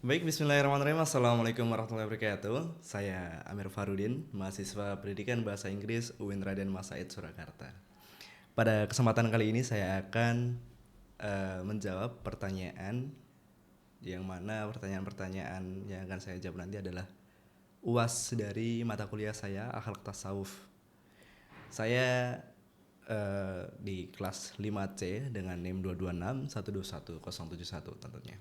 Baik, bismillahirrahmanirrahim. Assalamualaikum warahmatullahi wabarakatuh. Saya Amir Farudin, mahasiswa Pendidikan Bahasa Inggris UIN Raden Mas Said Surakarta. Pada kesempatan kali ini saya akan menjawab pertanyaan yang mana pertanyaan-pertanyaan yang akan saya jawab nanti adalah UAS dari mata kuliah saya Akhlak Tasawuf. Saya di kelas 5C dengan NIM 226 121 tentunya.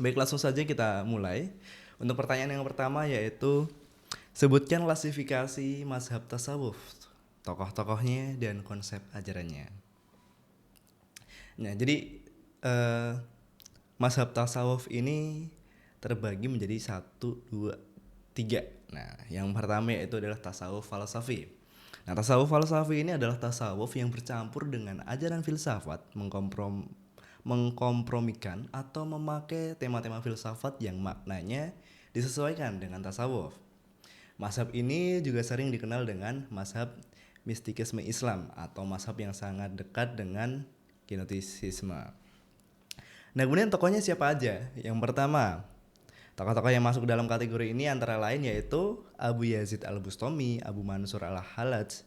Baik, langsung saja kita mulai. Untuk pertanyaan yang pertama yaitu sebutkan klasifikasi mazhab tasawuf, tokoh-tokohnya dan konsep ajarannya. Nah, jadi eh, mazhab tasawuf ini terbagi menjadi satu, dua, tiga. Nah, yang pertama yaitu adalah tasawuf falsafi. Nah, tasawuf falsafi ini adalah tasawuf yang bercampur dengan ajaran filsafat, mengkompromikan atau memakai tema-tema filsafat yang maknanya disesuaikan dengan tasawuf. Mazhab ini juga sering dikenal dengan mazhab mistikisme Islam atau mazhab yang sangat dekat dengan gnostisisme. Nah, kemudian tokohnya siapa aja? Yang pertama, tokoh-tokoh yang masuk dalam kategori ini antara lain yaitu Abu Yazid Al-Bustami, Abu Mansur Al-Hallaj,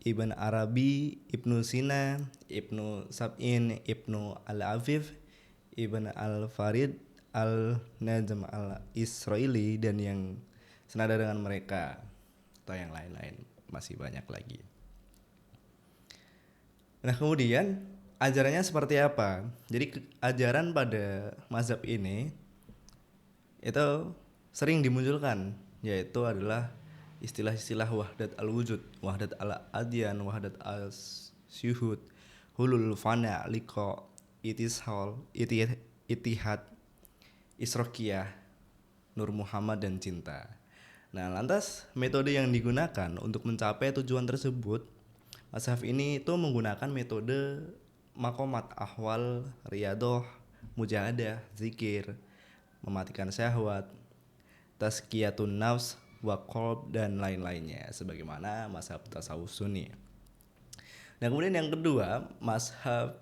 Ibn Arabi, Ibnu Sina, Ibnu Sab'in, Ibnu Al-Afif, Ibn Al-Farid, Al-Najm Al-Israili, dan yang senada dengan mereka atau yang lain-lain, masih banyak lagi. Nah, kemudian ajarannya seperti apa? Jadi ajaran pada mazhab ini itu sering dimunculkan, yaitu adalah istilah-istilah wahdat al-wujud, wahdat al-adyan, wahdat al-syuhud, hulul fana, liqa, itishal, itihad, isrokiyah, nur Muhammad, dan cinta. Nah, lantas metode yang digunakan untuk mencapai tujuan tersebut, mazhab ini itu menggunakan metode makomat, ahwal, riyadoh, mujahadah, zikir, mematikan syahwat, tazkiyatun nafs, waqob, dan lain-lainnya sebagaimana mazhab tasawuf sunni. Nah, kemudian yang kedua, mazhab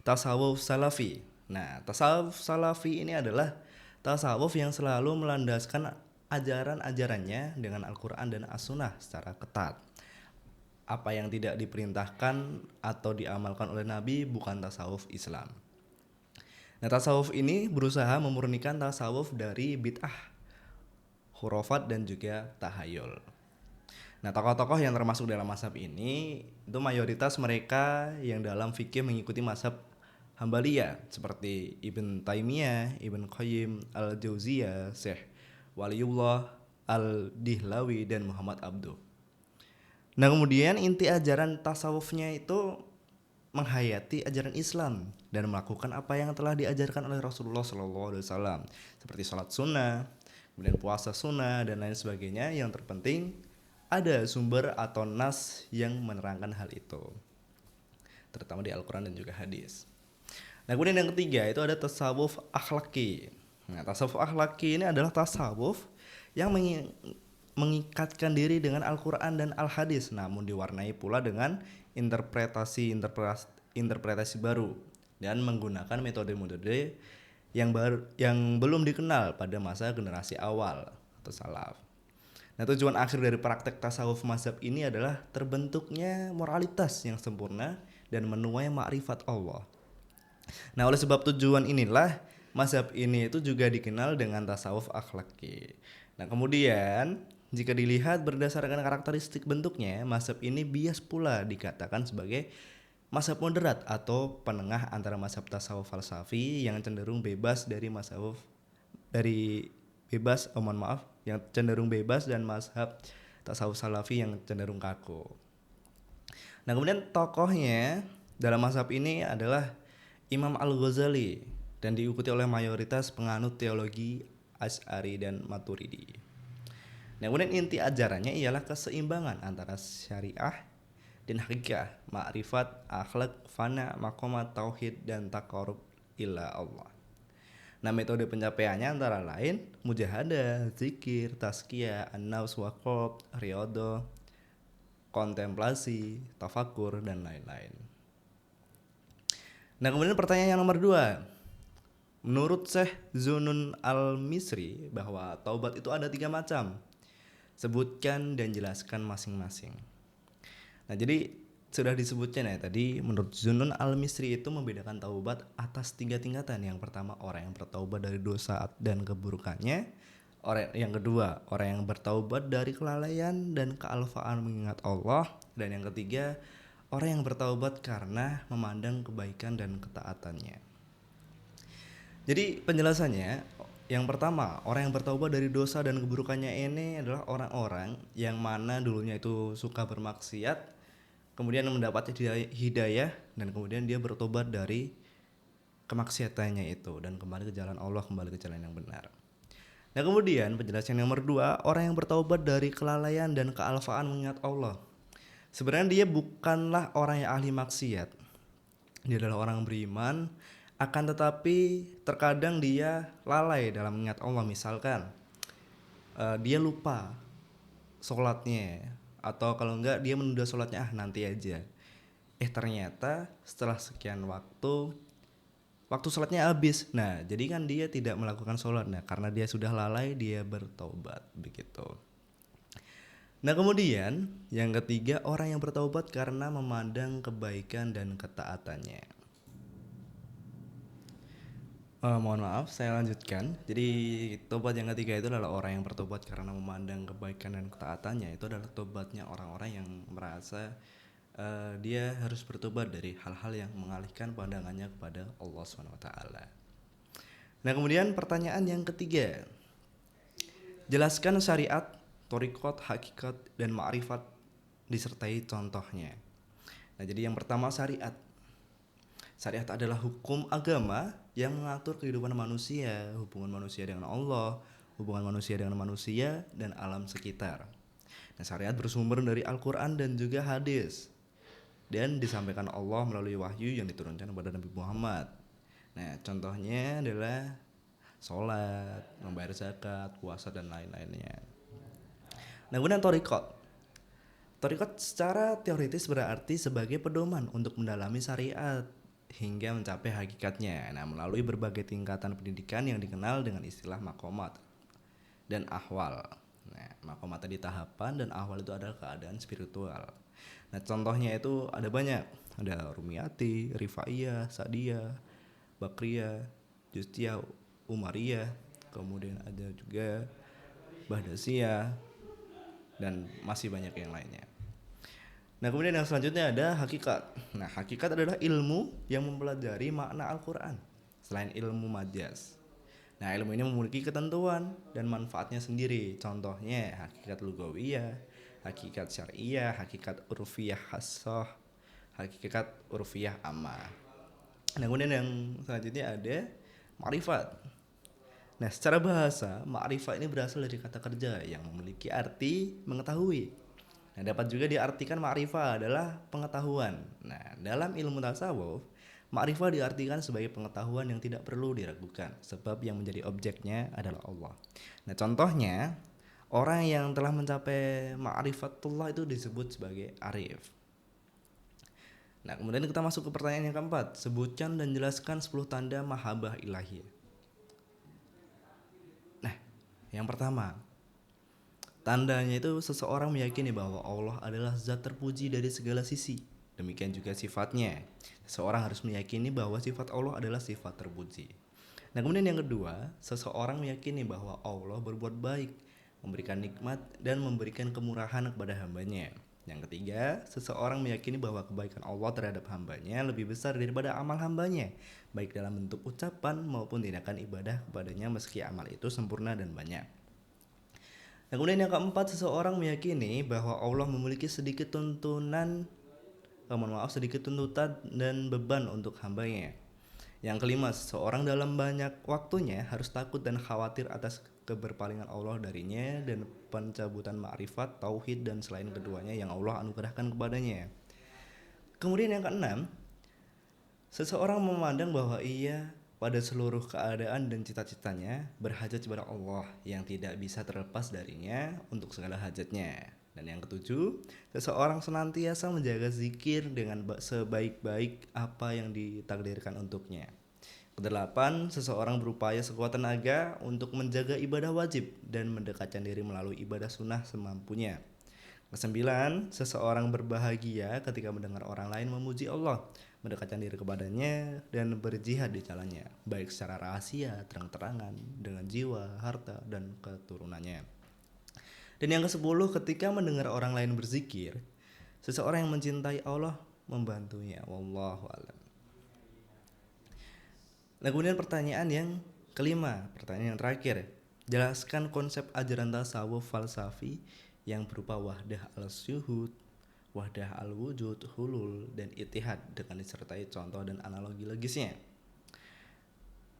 tasawuf salafi. Nah, tasawuf salafi ini adalah tasawuf yang selalu melandaskan ajaran-ajarannya dengan Al-Quran dan As-Sunnah secara ketat. Apa yang tidak diperintahkan atau diamalkan oleh Nabi bukan tasawuf Islam. Nah, tasawuf ini berusaha memurnikan tasawuf dari bid'ah, khurafat, dan juga tahayul. Nah, tokoh-tokoh yang termasuk dalam mazhab ini itu mayoritas mereka yang dalam fikih mengikuti mazhab Hambaliyah seperti Ibn Taimiyah, Ibn Qayyim Al-Jauziyah, Syekh Waliullah Al-Dihlawi, dan Muhammad Abduh. Nah, kemudian inti ajaran tasawufnya itu menghayati ajaran Islam dan melakukan apa yang telah diajarkan oleh Rasulullah SAW seperti sholat sunnah, kemudian puasa sunnah, dan lain sebagainya. Yang terpenting ada sumber atau nas yang menerangkan hal itu, terutama di Al-Quran dan juga hadis. Nah, kemudian yang ketiga itu ada tasawuf akhlaki. Nah, tasawuf akhlaki ini adalah tasawuf yang mengikatkan diri dengan Al-Quran dan Al-Hadis, namun diwarnai pula dengan interpretasi baru dan menggunakan metode-metode yang belum dikenal pada masa generasi awal atau salaf. Nah, tujuan akhir dari praktek tasawuf mazhab ini adalah terbentuknya moralitas yang sempurna dan menuai makrifat Allah. Nah, oleh sebab tujuan inilah mazhab ini itu juga dikenal dengan tasawuf akhlaki. Nah, kemudian jika dilihat berdasarkan karakteristik bentuknya, mazhab ini bias pula dikatakan sebagai mazhab moderat atau penengah antara mazhab tasawuf falsafi yang cenderung bebas dari yang cenderung bebas, dan mazhab tasawuf salafi yang cenderung kaku. Nah, kemudian tokohnya dalam mazhab ini adalah Imam Al-Ghazali dan diikuti oleh mayoritas penganut teologi Asy'ari dan Maturidi. Nah, kemudian inti ajarannya ialah keseimbangan antara syariah dan hakikat, makrifat, akhlak, fana, maqamat, tauhid, dan taqarrub ila Allah. Nah, metode pencapaiannya antara lain mujahadah, zikir, tazkiyah, an-nafs, waqob, riyadhah, kontemplasi, tafakur, dan lain-lain. Nah, kemudian pertanyaan yang nomor 2. Menurut Syekh Zunun Al-Misri bahwa taubat itu ada 3 macam. Sebutkan dan jelaskan masing-masing. Nah, jadi sudah disebutkan ya tadi, menurut Zunun Al-Misri itu membedakan taubat atas 3 tingkatan. Yang pertama, orang yang bertaubat dari dosa dan keburukannya. Orang yang kedua, orang yang bertaubat dari kelalaian dan kealfaan mengingat Allah. Dan yang ketiga, orang yang bertaubat karena memandang kebaikan dan ketaatannya. Jadi penjelasannya, yang pertama, orang yang bertaubat dari dosa dan keburukannya ini adalah orang-orang yang mana dulunya itu suka bermaksiat, kemudian mendapat hidayah dan kemudian dia bertobat dari kemaksiatannya itu dan kembali ke jalan Allah, kembali ke jalan yang benar. Nah, kemudian penjelasan yang nomor 2, orang yang bertaubat dari kelalaian dan kealfaan mengingat Allah. Sebenarnya dia bukanlah orang yang ahli maksiat. Dia adalah orang beriman, akan tetapi terkadang dia lalai dalam mengingat Allah. Misalkan dia lupa sholatnya, atau kalau enggak dia menunda sholatnya, nanti aja. Ternyata setelah sekian waktu sholatnya habis. Nah, jadi kan dia tidak melakukan sholat. Nah, karena dia sudah lalai, dia bertaubat begitu. Nah, kemudian yang ketiga, orang yang bertaubat karena memandang kebaikan dan ketaatannya. Mohon maaf, saya lanjutkan. Jadi tobat yang ketiga itu adalah orang yang bertobat karena memandang kebaikan dan ketaatannya. Itu adalah tobatnya orang-orang yang merasa dia harus bertobat dari hal-hal yang mengalihkan pandangannya kepada Allah SWT. Nah, kemudian pertanyaan yang ketiga, jelaskan syariat, thariqat, hakikat, dan ma'rifat disertai contohnya. Nah, jadi yang pertama syariat. Syariat adalah hukum agama yang mengatur kehidupan manusia, hubungan manusia dengan Allah, hubungan manusia dengan manusia, dan alam sekitar. Nah, syariat bersumber dari Al-Quran dan juga hadis, dan disampaikan Allah melalui wahyu yang diturunkan kepada Nabi Muhammad. Nah, contohnya adalah sholat, membayar zakat, puasa, dan lain-lainnya. Nah, kemudian thariqat. Thariqat secara teoritis berarti sebagai pedoman untuk mendalami syariat hingga mencapai hakikatnya. Nah, melalui berbagai tingkatan pendidikan yang dikenal dengan istilah maqamat dan ahwal. Nah, maqamat tadi tahapan dan ahwal itu adalah keadaan spiritual. Nah, contohnya itu ada banyak. Ada Rumiyati, Rifaiyah, Sa'diyah, Bakriyah, Justiyah, Umariyah, kemudian ada juga Bahdasiyah, dan masih banyak yang lainnya. Nah, kemudian yang selanjutnya ada hakikat. Nah, hakikat adalah ilmu yang mempelajari makna Al-Quran selain ilmu majas. Nah, ilmu ini memiliki ketentuan dan manfaatnya sendiri. Contohnya hakikat lugawiyah, hakikat syariah, hakikat urfiyah hassah, hakikat urfiyah ammah. Nah, kemudian yang selanjutnya ada ma'rifat. Nah, secara bahasa, ma'rifat ini berasal dari kata kerja yang memiliki arti mengetahui. Nah, dapat juga diartikan ma'rifat adalah pengetahuan. Nah, dalam ilmu tasawuf, ma'rifat diartikan sebagai pengetahuan yang tidak perlu diragukan, sebab yang menjadi objeknya adalah Allah. Nah, contohnya, orang yang telah mencapai ma'rifatullah itu disebut sebagai arif. Nah, kemudian kita masuk ke pertanyaan yang keempat. Sebutkan dan jelaskan 10 tanda mahabbah ilahiyah. Nah, yang pertama, tandanya itu seseorang meyakini bahwa Allah adalah zat terpuji dari segala sisi. Demikian juga sifatnya. Seseorang harus meyakini bahwa sifat Allah adalah sifat terpuji. Nah, kemudian yang kedua, seseorang meyakini bahwa Allah berbuat baik, memberikan nikmat, dan memberikan kemurahan kepada hambanya. Yang ketiga, seseorang meyakini bahwa kebaikan Allah terhadap hambanya lebih besar daripada amal hambanya, baik dalam bentuk ucapan maupun tindakan ibadah kepadanya meski amal itu sempurna dan banyak. Nah, kemudian yang keempat, seseorang meyakini bahwa Allah memiliki sedikit tuntutan dan beban untuk hambanya. Yang kelima, seseorang dalam banyak waktunya harus takut dan khawatir atas keberpalingan Allah darinya dan pencabutan ma'rifat, tauhid, dan selain keduanya yang Allah anugerahkan kepadanya. Kemudian yang keenam, seseorang memandang bahwa ia pada seluruh keadaan dan cita-citanya berhajat kepada Allah yang tidak bisa terlepas darinya untuk segala hajatnya. Dan yang ketujuh, seseorang senantiasa menjaga zikir dengan sebaik-baik apa yang ditakdirkan untuknya. Kedelapan, seseorang berupaya sekuat tenaga untuk menjaga ibadah wajib dan mendekatkan diri melalui ibadah sunnah semampunya. Kesembilan, seseorang berbahagia ketika mendengar orang lain memuji Allah, mendekatkan diri kepadanya, dan berjihad di jalannya, baik secara rahasia, terang-terangan, dengan jiwa, harta, dan keturunannya. Dan yang kesepuluh, ketika mendengar orang lain berzikir, seseorang yang mencintai Allah membantunya. Wallahu a'lam. Nah, kemudian pertanyaan yang kelima, pertanyaan yang terakhir. Jelaskan konsep ajaran tasawuf falsafi yang berupa wahdah al-syuhud, wahdah al-wujud, hulul, dan ittihad dengan disertai contoh dan analogi logisnya.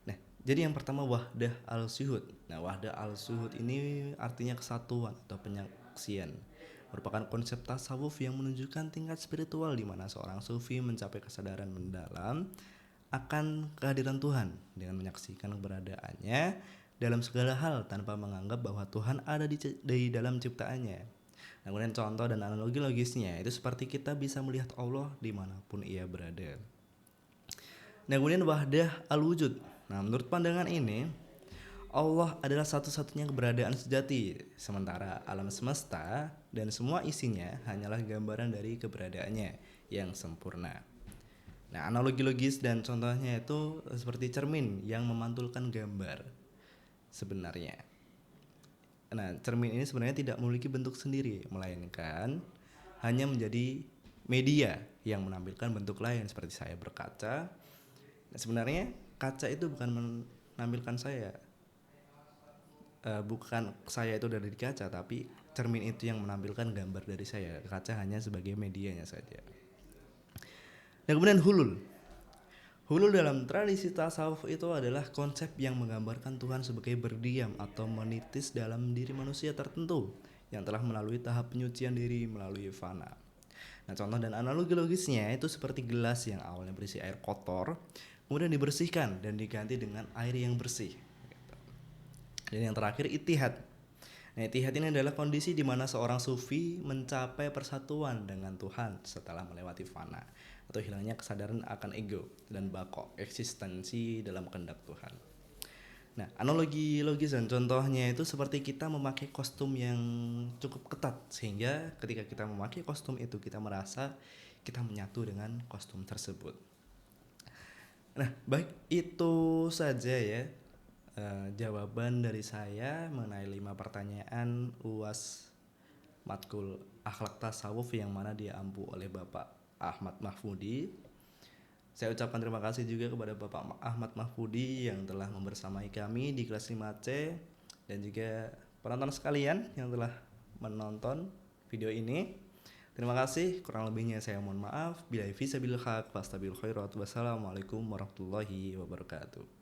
Nah, jadi yang pertama wahdah al-syuhud. Nah, wahdah al-syuhud ini artinya kesatuan atau penyaksian. Merupakan konsep tasawuf yang menunjukkan tingkat spiritual di mana seorang sufi mencapai kesadaran mendalam akan kehadiran Tuhan dengan menyaksikan keberadaannya dalam segala hal tanpa menganggap bahwa Tuhan ada di dalam ciptaannya. Nah, kemudian contoh dan analogi logisnya itu seperti kita bisa melihat Allah dimanapun ia berada. Nah, kemudian wahdah al-wujud. Nah, menurut pandangan ini Allah adalah satu-satunya keberadaan sejati, sementara alam semesta dan semua isinya hanyalah gambaran dari keberadaannya yang sempurna. Nah, analogi logis dan contohnya itu seperti cermin yang memantulkan gambar sebenarnya. Nah, cermin ini sebenarnya tidak memiliki bentuk sendiri, melainkan hanya menjadi media yang menampilkan bentuk lain seperti saya berkaca. Nah, sebenarnya kaca itu bukan menampilkan saya, bukan saya itu dari kaca, tapi cermin itu yang menampilkan gambar dari saya. Kaca hanya sebagai medianya saja. Dan kemudian hulul. Hulul dalam tradisi tasawuf itu adalah konsep yang menggambarkan Tuhan sebagai berdiam atau menitis dalam diri manusia tertentu yang telah melalui tahap penyucian diri melalui fana. Nah, contoh dan analogi logisnya itu seperti gelas yang awalnya berisi air kotor, kemudian dibersihkan dan diganti dengan air yang bersih. Dan yang terakhir ittihad. Nah, ittihad ini adalah kondisi di mana seorang sufi mencapai persatuan dengan Tuhan setelah melewati fana atau hilangnya kesadaran akan ego dan bako eksistensi dalam kehendak Tuhan. Nah, analogi logis dan contohnya itu seperti kita memakai kostum yang cukup ketat sehingga ketika kita memakai kostum itu kita merasa kita menyatu dengan kostum tersebut. Nah, baik itu saja ya jawaban dari saya mengenai 5 pertanyaan UAS matkul akhlak tasawuf yang mana diampu oleh Bapak Ahmad Mahfudi. Saya ucapkan terima kasih juga kepada Bapak Ahmad Mahfudi yang telah membersamai kami di kelas 5C dan juga penonton sekalian yang telah menonton video ini. Terima kasih, kurang lebihnya saya mohon maaf. Billahi fisabilillah haq, fastabil khairat. Wassalamualaikum warahmatullahi wabarakatuh.